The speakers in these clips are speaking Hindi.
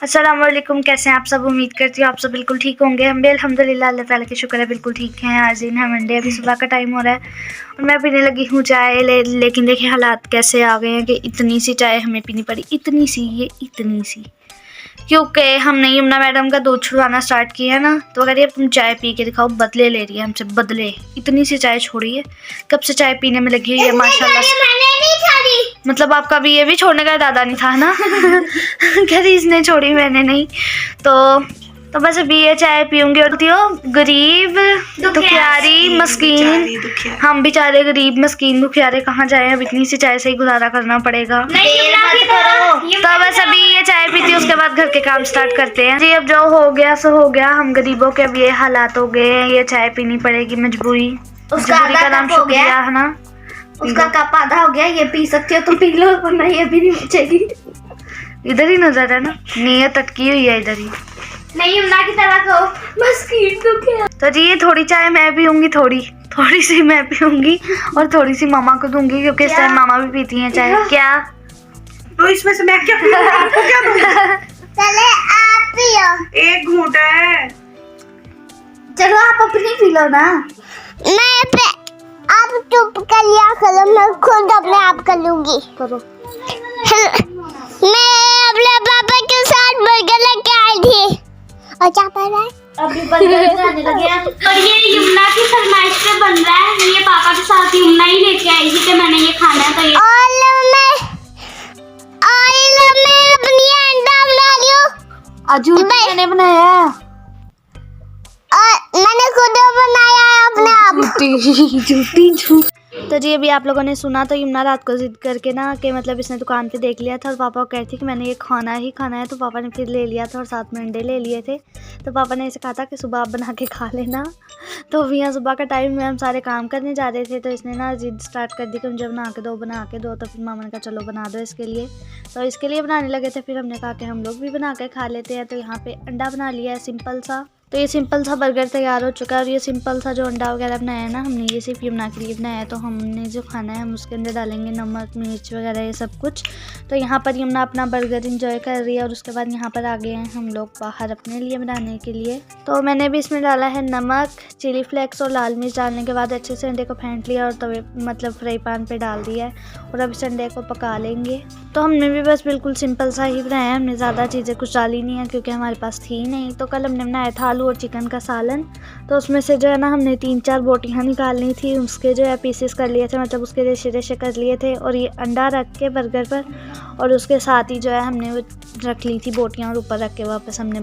अस्सलाम वालेकुम, कैसे हैं आप सब। उम्मीद करती हूँ आप सब बिल्कुल ठीक होंगे। हम भी अल्हम्दुलिल्लाह अल्लाह ताला के शुक्र है बिल्कुल ठीक हैं। आज दिन है मंडे, अभी सुबह का टाइम हो रहा है और मैं पीने लगी हूँ चाय। लेकिन देखिए हालात कैसे आ गए हैं कि इतनी सी चाय हमें पीनी पड़ी, इतनी सी, क्योंकि हमने यमुना मैडम का दूध छुड़वाना स्टार्ट किया है ना, तो अगर ये तुम चाय पी के दिखाओ, बदले ले रही है हमसे, बदले। इतनी सी चाय छोड़ी है, कब से चाय पीने में लगी हुई है माशाल्लाह से। मतलब आपका भी ये भी छोड़ने का इरादा नहीं था ना। कहती इसने छोड़ी, मैंने नहीं। तो बस अभी ये चाय पीऊंगी और गरीब दुखियारी मस्कीन, हम बेचारे गरीब मस्कीन दुखियारे कहाँ जाए, अब इतनी सी चाय से ही गुजारा करना पड़ेगा। तो बस अभी ये चाय पीती, उसके बाद घर के काम स्टार्ट करते हैं जी। अब जो हो गया सो हो गया, हम गरीबों के अब ये हालात हो गए हैं, ये चाय पीनी पड़ेगी, मजबूरी। मजबूरी का नाम शुक्रिया है ना। उसका कप आधा हो गया, ये पी सकती हो तो पी लो, वरना ये भी नहीं बचेगी। इधर ही नजर है ना, नीयत अटकी हुई है इधर ही। नहीं यमुना की तरह कहो, मस्कीन तो क्या। तो जी ये थोड़ी चाय मैं पीऊंगी, थोड़ी सी मैं पीऊंगी और थोड़ी सी मामा को दूंगी, क्योंकि इस टाइम मामा भी पीती हैं चाय। क्या तो इसमें से मैं क्या पीऊं? आपको क्या दूं? चले आप पियो, एक घूंट है। चलो आप अपनी पी लो ना। आप चुप कर लिया करो, मैं खुद अपने आप कर लूंगी। करो। मैं अपने पापा के साथ बर्गर लेके आई थी और क्या कर रहा है? अभी बर्गर खाने लगे हैं। और ये यमुना की फरमाइश पे बन रहा है, ये पापा के साथ यमुना ही लेके आई थी कि मैंने ये खाना है, तो ये मैं अपनी अंडा बना रही हूँ। अजू मैंने बनाया, मैंने खुद बनाया है अपने आप। झूठी। तो जी अभी आप लोगों ने सुना, तो यमुना रात को जिद करके ना कि मतलब इसने दुकान पे देख लिया था और पापा को कह रही थी कि मैंने ये खाना है, तो पापा ने फिर ले लिया था और साथ में अंडे ले लिए थे। तो पापा ने इसे कहा था कि सुबह आप बना के खा लेना। तो अभी यहाँ सुबह का टाइम में हम सारे काम करने जा रहे थे, तो इसने ना जिद स्टार्ट कर दी कि मुझे बना के दो। तो फिर मामा ने कहा चलो बना दो इसके लिए। तो इसके लिए बनाने लगे थे, फिर हमने कहा कि हम लोग भी बना के खा लेते हैं। तो यहाँ पे अंडा बना लिया है सिंपल सा। तो ये सिंपल सा बर्गर तैयार हो चुका है, और ये सिंपल सा जो अंडा वगैरह बनाया है ना हमने, ये सिर्फ यमुना के लिए बनाया है। तो हमने जो खाना है हम उसके अंदर डालेंगे नमक मिर्च वगैरह ये सब कुछ। तो यहाँ पर यमुना अपना बर्गर एंजॉय कर रही है, और उसके बाद यहाँ पर आ गए हैं हम लोग बाहर अपने लिए बनाने के लिए। तो मैंने भी इसमें डाला है नमक, चिली फ्लेक्स और लाल मिर्च। डालने के बाद अच्छे से अंडे को फेंट लिया और तवे मतलब फ्राई पैन पे डाल दिया है, और अब इस अंडे को पका लेंगे। तो हमने भी बस बिल्कुल सिंपल सा ही बनाया है, हमने ज़्यादा चीज़ें कुछ डाली नहीं है क्योंकि हमारे पास थी नहीं। तो कल हमने बनाया था आलू और चिकन का सालन। तो उसमें से जो है ना हमने 3-4 बोटियाँ निकालनी थी, उसके जो है पीसेस कर लिए थे, मतलब उसके रेशे कर लिए थे। और ये अंडा रख के बर्गर पर, और उसके साथ ही जो है हमने वो रख ली थी बोटियाँ, और ऊपर रख के वापस हमने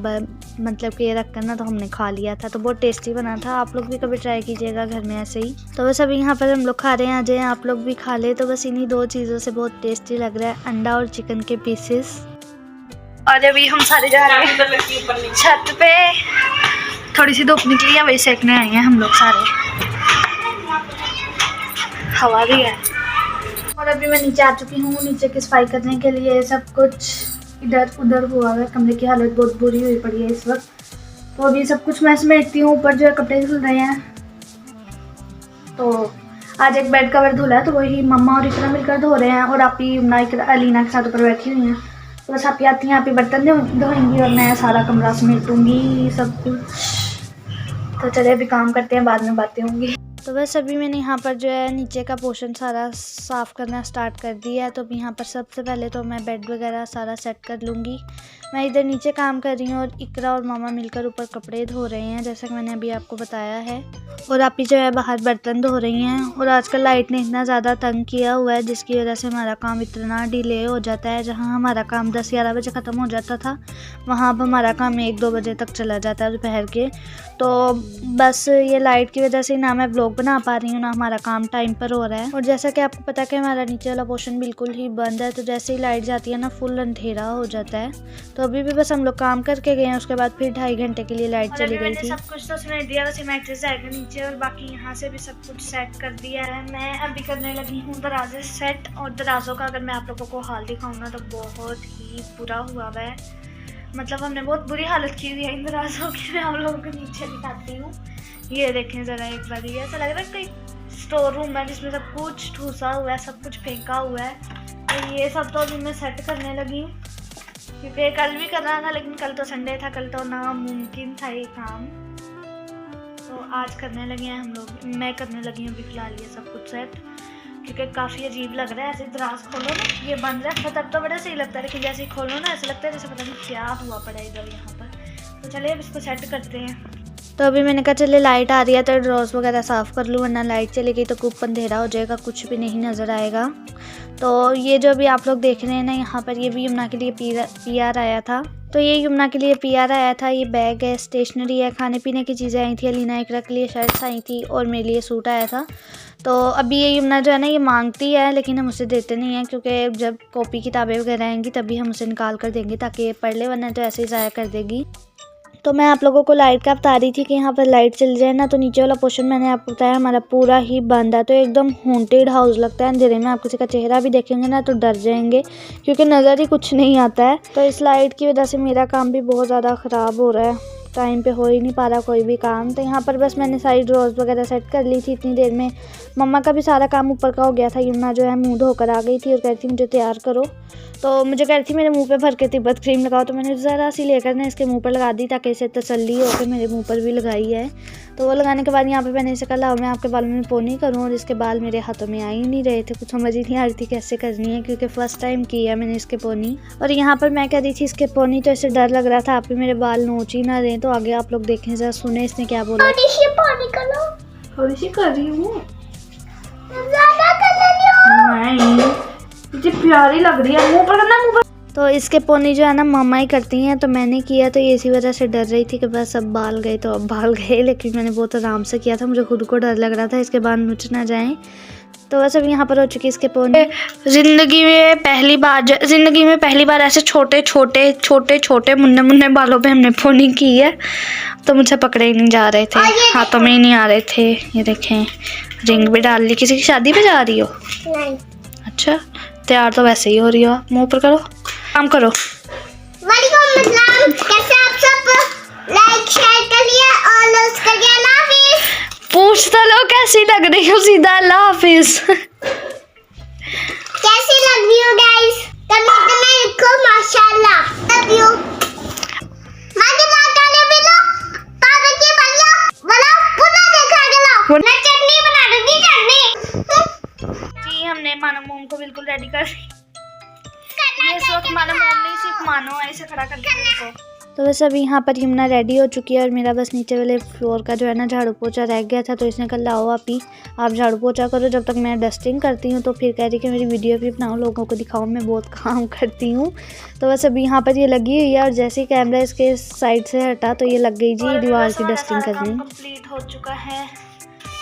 मतलब कि ये रख कर ना तो हमने खा लिया था। तो बहुत टेस्टी बना था, आप लोग भी कभी ट्राई कीजिएगा घर में ऐसे ही। तो बस अभी यहाँ पर हम लोग खा रहे हैं, आ जाए आप लोग भी खा ले। तो बस इन्हीं 2 चीज़ों से बहुत टेस्टी लग रहा है, अंडा और चिकन के पीसेस। और अभी हम सारे जा रहे हैं छत पे, थोड़ी सी धूप निकली है, वही सेकने आए हैं हम लोग सारे, हवा भी है। और अभी मैं नीचे आ चुकी हूँ, नीचे की सफाई करने के लिए। सब कुछ इधर उधर हुआ है, कमरे की हालत बहुत बुरी हुई पड़ी है इस वक्त। तो अभी सब कुछ मैं समेटती हूँ, ऊपर जो है कपड़े धुल रहे हैं। तो आज एक बेड कवर धुला है, तो वही मम्मा और इकरा मिलकर धो रहे हैं, और आप ही अलीना के साथ ऊपर बैठी हुई हैं। तो बस आप आती हैं, आप ही बर्तन धोएंगी और मैं सारा कमरा समेटूंगी सब कुछ। तो चलिए अभी काम करते हैं, बाद में बातें होंगी। तो बस अभी मैंने यहाँ पर जो है नीचे का पोर्शन सारा साफ़ करना स्टार्ट कर दिया है। तो अभी यहाँ पर सबसे पहले तो मैं बेड वगैरह सारा सेट कर लूँगी। मैं इधर नीचे काम कर रही हूँ और इकरा और मामा मिलकर ऊपर कपड़े धो रहे हैं, जैसा कि मैंने अभी आपको बताया है। और आप ही जो है बाहर बर्तन धो रही हैं। और आजकल लाइट ने इतना ज़्यादा तंग किया हुआ है, जिसकी वजह से हमारा काम इतना डिले हो जाता है। जहाँ हमारा काम 10-11 बजे ख़त्म हो जाता था, वहाँ अब हमारा काम 1-2 बजे तक चला जाता है दोपहर के। तो बस ये लाइट की वजह से ना मैं ब्लॉग बना पा रही हूँ, ना हमारा काम टाइम पर हो रहा है। और जैसा कि आपको पता है कि हमारा नीचे वाला पोर्शन बिल्कुल ही बंद है, तो जैसे ही लाइट जाती है ना फुल अंधेरा हो जाता है। तो अभी भी बस हम लोग काम करके गए हैं, उसके बाद फिर 2.5 घंटे के लिए लाइट चली गई थी। सब कुछ तो समेट दिया, बस मैट्रेस जाएगा नीचे, और बाकी यहाँ से भी सब कुछ सेट कर दिया है। मैं अभी करने लगी हूँ दराजे सेट। और दराजों का अगर मैं आप लोगों को हाल दिखाऊँ ना, तो बहुत ही बुरा हुआ है। मतलब हमने बहुत बुरी हालत की हुई है इन दराजों की। मैं आप लोगों को नीचे दिखाती हूँ, ये देखें ज़रा एक बार। ये ऐसा लग रहा है कोई स्टोर रूम है जिसमें सब कुछ ठूसा हुआ है, सब कुछ फेंका हुआ है। तो ये सब तो अभी मैं सेट करने लगी हूँ। क्योंकि कल भी करना था लेकिन कल तो संडे था, कल तो नामुमकिन था ये काम, तो आज करने लगे हैं हम लोग। मैं करने लगी हूँ अभी फिलहाल ये सब कुछ सेट, क्योंकि काफ़ी अजीब लग रहा है ऐसे दराज खोलो ना, ये बंद है तब तो बड़ा सही लगता है, लेकिन जैसे ही खोलो ना ऐसा लगता है जैसे पता नहीं क्या हुआ पड़ा है इधर यहाँ पर। तो चलिए अब इसको सेट करते हैं। तो अभी मैंने कहा चले लाइट आ रही है तो ड्रॉर्स वगैरह साफ़ कर लूँ, वरना लाइट चली गई तो खूब अंधेरा हो जाएगा, कुछ भी नहीं नज़र आएगा। तो ये जो अभी आप लोग देख रहे हैं ना यहाँ पर, ये भी यमुना के लिए PR आया था। तो ये यमुना के लिए PR आया था। ये बैग है, स्टेशनरी है, खाने पीने की चीज़ें आई थी, अलीना इकरा के लिए शर्ट्स आई थी और मेरे लिए सूट आया था। तो अभी ये यमुना जो है ना ये मांगती है, लेकिन हम उसे देते नहीं हैं, क्योंकि जब कॉपी किताबें वगैरह आएंगी तभी हम उसे निकाल कर देंगे ताकि ये पढ़ ले, वरना तो ऐसे ही ज़ाया कर देगी। तो मैं आप लोगों को लाइट का बता रही थी कि यहाँ पर लाइट चल जाए ना तो नीचे वाला पोर्शन मैंने आपको बताया हमारा पूरा ही बंद है, तो एकदम हॉन्टेड हाउस लगता है। अंधेरे में आप किसी का चेहरा भी देखेंगे ना तो डर जाएंगे, क्योंकि नज़र ही कुछ नहीं आता है। तो इस लाइट की वजह से मेरा काम भी बहुत ज़्यादा ख़राब हो रहा है, टाइम पे हो ही नहीं पा रहा कोई भी काम। तो यहाँ पर बस मैंने सारी ड्रॉर्स वगैरह सेट कर ली थी इतनी देर में। मम्मा का भी सारा काम ऊपर का हो गया था। यमुना जो है मुँह धोकर आ गई थी और कहती थी मुझे तैयार करो, तो मुझे कह रही थी मेरे मुंह पे भर के तिब्बत क्रीम लगाओ, तो मैंने ज़रा सी लेकर ना इसके मुंह पर लगा दी ताकि इसे तसल्ली हो के मेरे मुंह पर भी लगाई है। तो वो लगाने के बाद यहाँ पे मैंने इसे कहा मैं आपके बालों में पोनी करूँ, और इसके बाल मेरे हाथों में आ ही नहीं रहे थे, कुछ समझ ही नहीं आ रही थी कैसे करनी है, क्योंकि फ़र्स्ट टाइम की है मैंने इसके पोनी। और यहाँ पर मैं कह रही थी इसके पोनी, तो इसे डर लग रहा था आप भी मेरे बाल नोच ही ना दें। तो आगे आप लोग देखें ज़रा, सुने इसने क्या बोला। थोड़ी सी कर रही हूँ, मुझे प्यारी लग रही है, मुंह पर करना, मुंह पर। तो इसके पोनी जो है ना मामा ही करती हैं, तो मैंने किया, तो ये इसी वजह से डर रही थी कि बस अब बाल गए तो अब बाल गए, लेकिन मैंने बहुत आराम से किया था, मुझे खुद को डर लग रहा था इसके बाल नुच ना जाएं। तो बस अब यहाँ पर हो चुकी इसके पोनी। ज़िंदगी में पहली बार ऐसे छोटे छोटे मुन्ने बालों पे हमने पोनी की है, तो मुझसे पकड़े ही नहीं जा रहे थे, हाथों में ही नहीं आ रहे थे। ये देखें रिंग भी डाल ली। किसी की शादी पे जा रही हो? नहीं। अच्छा, तैयार तो वैसे ही हो रही हो, मुंह पर करो, काम करो। वालेकुम अस्सलाम, कैसे आप सब? लाइक शेयर करिए और लव करिए। अल्लाह हाफिज। पूछ तो लो कैसी लग रही हो, सीधा अल्लाह हाफिज। कैसी लग रही हो गाइस? कमेंट में लिखो माशाल्लाह। Love you. मागे बात भी लो, पापा की बल्ला वाला पुनः देखा गया। मैं चटनी बना दूंगी, चटनी। जी हमने मानो मोम को बिल्कुल रेडी कर ये इस वक्त मानो मोम नहीं, सिर्फ मानो ऐसे खड़ा कर दिया। तो बस अभी यहाँ पर यमुना रेडी हो चुकी है, और मेरा बस नीचे वाले फ्लोर का जो है ना झाड़ू पोछा रह गया था, तो इसने कहा लाओ आप झाड़ू पोछा करो जब तक मैं डस्टिंग करती हूँ। तो फिर कह रही कि मेरी वीडियो भी बनाओ, लोगों को दिखाओ मैं बहुत काम करती हूँ। तो बस अभी यहाँ पर ये लगी हुई है, और जैसे ही कैमरा इसके साइड से हटा तो ये लग गई जी दीवार की डस्टिंग करनी। कंप्लीट हो चुका है,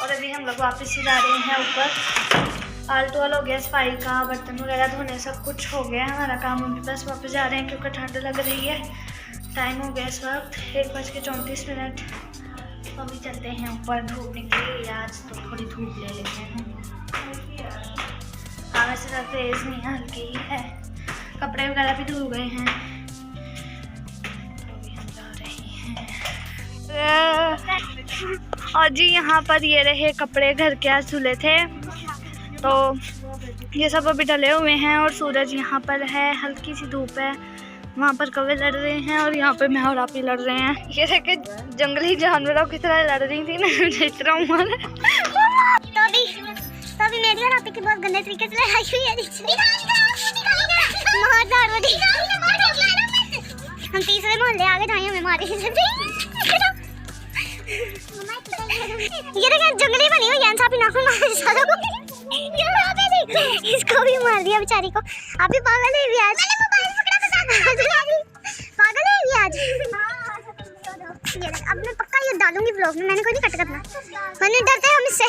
और अभी हम लोग वापस ही जा रहे हैं ऊपर। आलटू वाल हो गया सफाई का, बर्तन वगैरह धोने सब कुछ हो गया हमारा काम। अभी बस वापस जा रहे हैं क्योंकि ठंड लग रही है। टाइम हो गया इस वक्त 1:34। अभी चलते हैं ऊपर धूप निकली, आज तो थोड़ी धूप ले लेते हैं। हाँ वैसे ज़्यादा तेज़ नहीं है, हल्की ही है। कपड़े वगैरह भी धुल गए हैं, तो अभी हम जा रहे हैं। और जी यहाँ पर ये रहे कपड़े घर के आज धुले थे, तो ये सब अभी डले हुए हैं। और सूरज यहाँ पर है, हल्की सी धूप है, वहाँ पर कौवे लड़ रहे हैं, और यहाँ पे मैं और आप ही लड़ रहे हैं। ये देखे जंगली जानवरों की तरह लड़ रही थी ना, इतना उमर है। तो अभी मेरी और आपी की बहुत गंदे तरीके से लड़ाई हुई है। हम तीसरे मोहल्ले आ गए, ढाई हमें मारे। ये देखिए जंगली बनी हुई है, इंसाफी नाखून मार इसको भी मार दिया बेचारी को। आप भी पागल है भी आज, पागल है भी आज। अब मैं पक्का ये डालूंगी ब्लॉग में, मैंने कोई नहीं कट करना, मैंने डरते हैं हम इससे।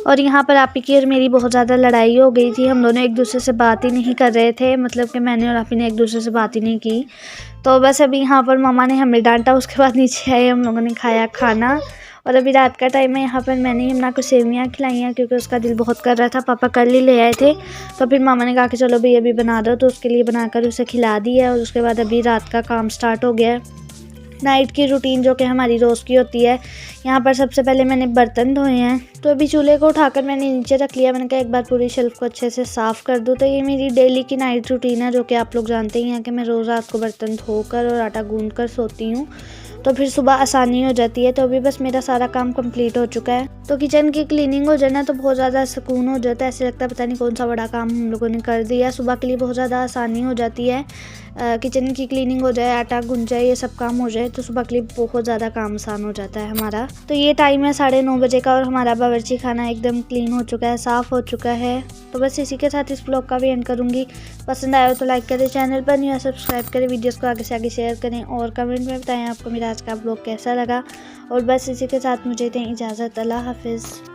और यहाँ पर आपी की और मेरी बहुत ज़्यादा लड़ाई हो गई थी, हम दोनों एक दूसरे से बात ही नहीं कर रहे थे, मतलब कि मैंने और आपी ने एक दूसरे से बात ही नहीं की। तो बस अभी यहाँ पर मामा ने हमें डांटा, उसके बाद नीचे आए, हम लोगों ने खाया खाना। और अभी रात का टाइम है, यहाँ पर मैंने यमुना को सेवियाँ खिलाई हैं क्योंकि उसका दिल बहुत कर रहा था। पापा कल ही ले आए थे, तो फिर मामा ने कहा कि चलो भैया अभी बना दो, तो उसके लिए बनाकर उसे खिला दी है। और उसके बाद अभी रात का काम स्टार्ट हो गया है। नाइट की रूटीन जो कि हमारी रोज़ की होती है। यहाँ पर सबसे पहले मैंने बर्तन धोए हैं, तो अभी चूल्हे को उठाकर मैंने नीचे रख लिया। मैंने कहा एक बार पूरी शेल्फ को अच्छे से साफ़ कर दूँ। तो ये मेरी डेली की नाइट रूटीन है, जो कि आप लोग जानते ही हैं कि मैं रोज़ रात को बर्तन धोकर और आटा गूँध कर सोती हूँ, तो फिर सुबह आसानी हो जाती है। तो अभी बस मेरा सारा काम कंप्लीट हो चुका है। तो किचन की क्लीनिंग हो जाए ना तो बहुत ज़्यादा सुकून हो जाता है। ऐसे लगता है पता नहीं कौन सा बड़ा काम हम लोगों ने कर दिया। सुबह के लिए बहुत ज़्यादा आसानी हो जाती है। किचन की क्लीनिंग हो जाए, आटा गूंज जाए, ये सब काम हो जाए तो सुबह के लिए बहुत ज़्यादा काम आसान हो जाता है हमारा। तो ये टाइम है 9:30 बजे का और हमारा बावर्ची खाना एकदम क्लीन हो चुका है, साफ़ हो चुका है। तो बस इसी के साथ इस ब्लॉग का भी एंड करूँगी। पसंद आया हो तो लाइक करें, चैनल पर नहीं है सब्सक्राइब करें, वीडियोस को आगे से आगे शेयर करें और कमेंट में बताएं आपको मेरा आज का ब्लॉग कैसा लगा। और बस इसी के साथ मुझे दें इजाज़त। अल्लाह हाफिज़।